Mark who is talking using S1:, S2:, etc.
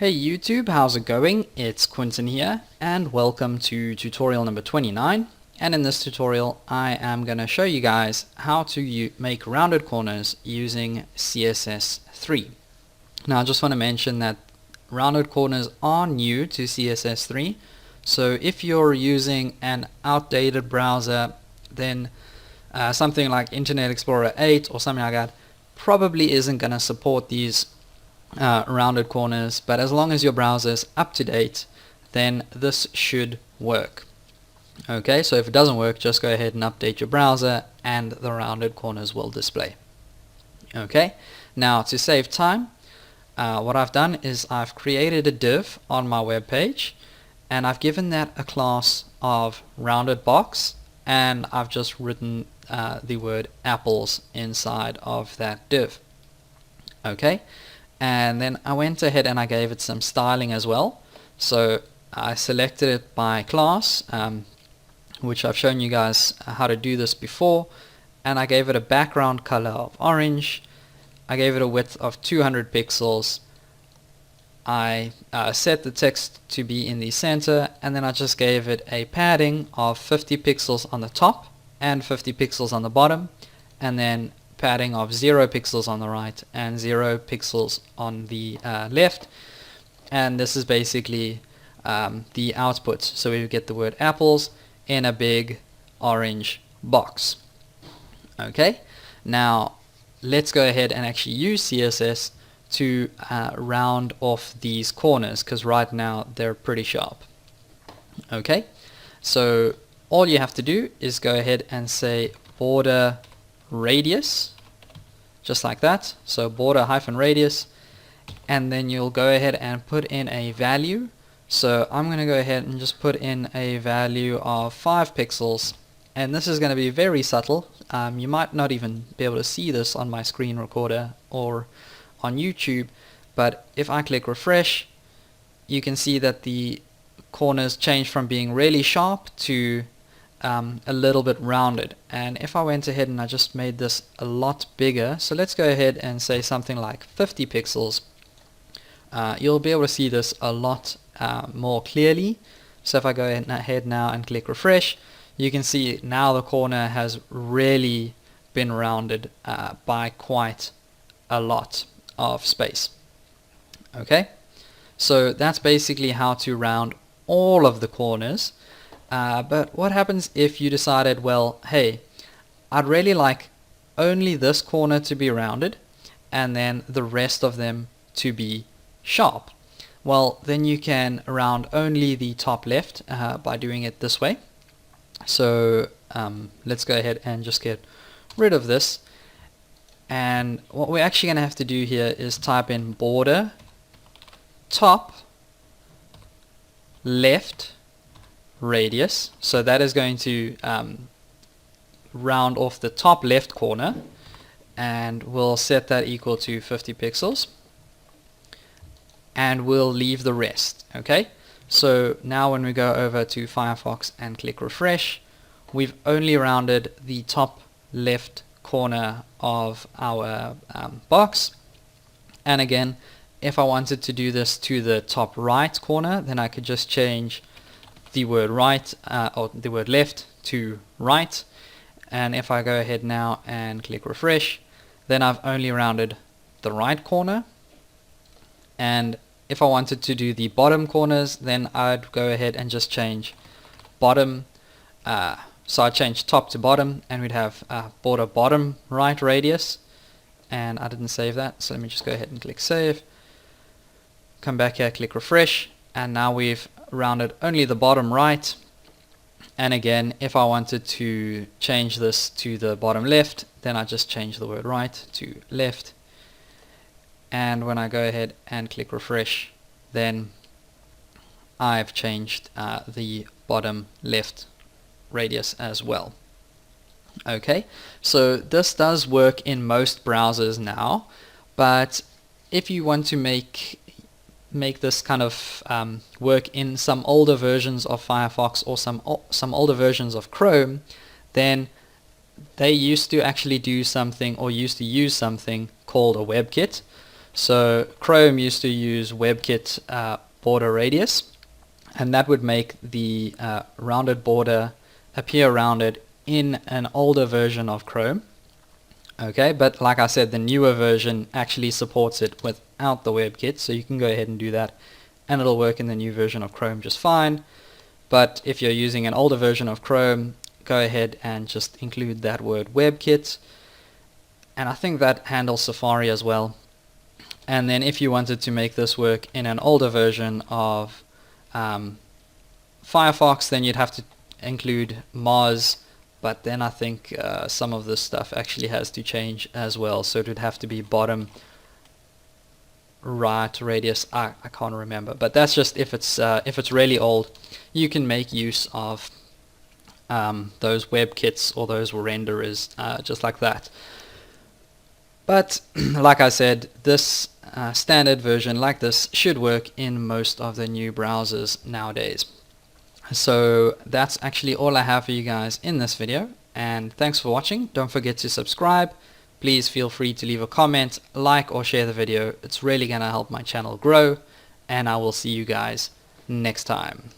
S1: Hey YouTube, how's it going? It's Quentin here and welcome to tutorial number 29, and in this tutorial I am going to show you guys how to make rounded corners using CSS3. Now I just want to mention that rounded corners are new to CSS3, so if you're using an outdated browser, then something like Internet Explorer 8 or something like that probably isn't going to support these rounded corners, but as long as your browser is up to date, then this should work. Okay, so if it doesn't work, just go ahead and update your browser and the rounded corners will display. Okay, now to save time, what I've done is I've created a div on my web page and I've given that a class of rounded box, and I've just written the word apples inside of that div. Okay, and then I went ahead and I gave it some styling as well. So I selected it by class, which I've shown you guys how to do this before, and I gave it a background color of orange. I gave it a width of 200 pixels. I set the text to be in the center, and then I just gave it a padding of 50 pixels on the top and 50 pixels on the bottom, and then padding of 0 pixels on the right and 0 pixels on the left. And this is basically the output. So we get the word apples in a big orange box. Okay, now let's go ahead and actually use CSS to round off these corners, because right now they're pretty sharp. Okay, so all you have to do is go ahead and say border radius, just like that. So border hyphen radius, and then you'll go ahead and put in a value. So I'm going to go ahead and just put in a value of 5 pixels, and this is going to be very subtle. You might not even be able to see this on my screen recorder or on YouTube, but if I click refresh, you can see that the corners change from being really sharp to a little bit rounded. And if I went ahead and I just made this a lot bigger, so let's go ahead and say something like 50 pixels, you'll be able to see this a lot more clearly. So if I go ahead now and click refresh, you can see now the corner has really been rounded by quite a lot of space. Okay, so that's basically how to round all of the corners. But what happens if you decided, well, hey, I'd really like only this corner to be rounded and then the rest of them to be sharp? Well, then you can round only the top left by doing it this way. So let's go ahead and just get rid of this. And what we're actually going to have to do here is type in border top left radius. So that is going to round off the top left corner, and we'll set that equal to 50 pixels, and we'll leave the rest. Okay, so now when we go over to Firefox and click refresh, we've only rounded the top left corner of our box. And again, if I wanted to do this to the top right corner, then I could just change the word right or the word left to right. And if I go ahead now and click refresh, then I've only rounded the right corner. And if I wanted to do the bottom corners, then I'd go ahead and just change bottom. So I'd change top to bottom, and we'd have border bottom right radius. And I didn't save that, so let me just go ahead and click save. Come back here, click refresh, and now we've rounded only the bottom right. And again, if I wanted to change this to the bottom left, then I just change the word right to left. And when I go ahead and click refresh, then I've changed the bottom left radius as well. Okay, so this does work in most browsers now, but if you want to make this kind of work in some older versions of Firefox or some older versions of Chrome, then they used to actually do something, or used to use something called a WebKit. So Chrome used to use WebKit border radius, and that would make the rounded border appear rounded in an older version of Chrome. Okay, but like I said, the newer version actually supports it without the WebKit, so you can go ahead and do that, and it'll work in the new version of Chrome just fine. But if you're using an older version of Chrome, go ahead and just include that word WebKit, and I think that handles Safari as well. And then if you wanted to make this work in an older version of Firefox, then you'd have to include Moz, but then I think some of this stuff actually has to change as well, so it would have to be bottom right radius. I can't remember, but that's just if it's really old. You can make use of those WebKits or those renderers just like that. But like I said, this standard version like this should work in most of the new browsers nowadays. So that's actually all I have for you guys in this video, and thanks for watching. Don't forget to subscribe. Please feel free to leave a comment, like or share the video. It's really gonna help my channel grow, and I will see you guys next time.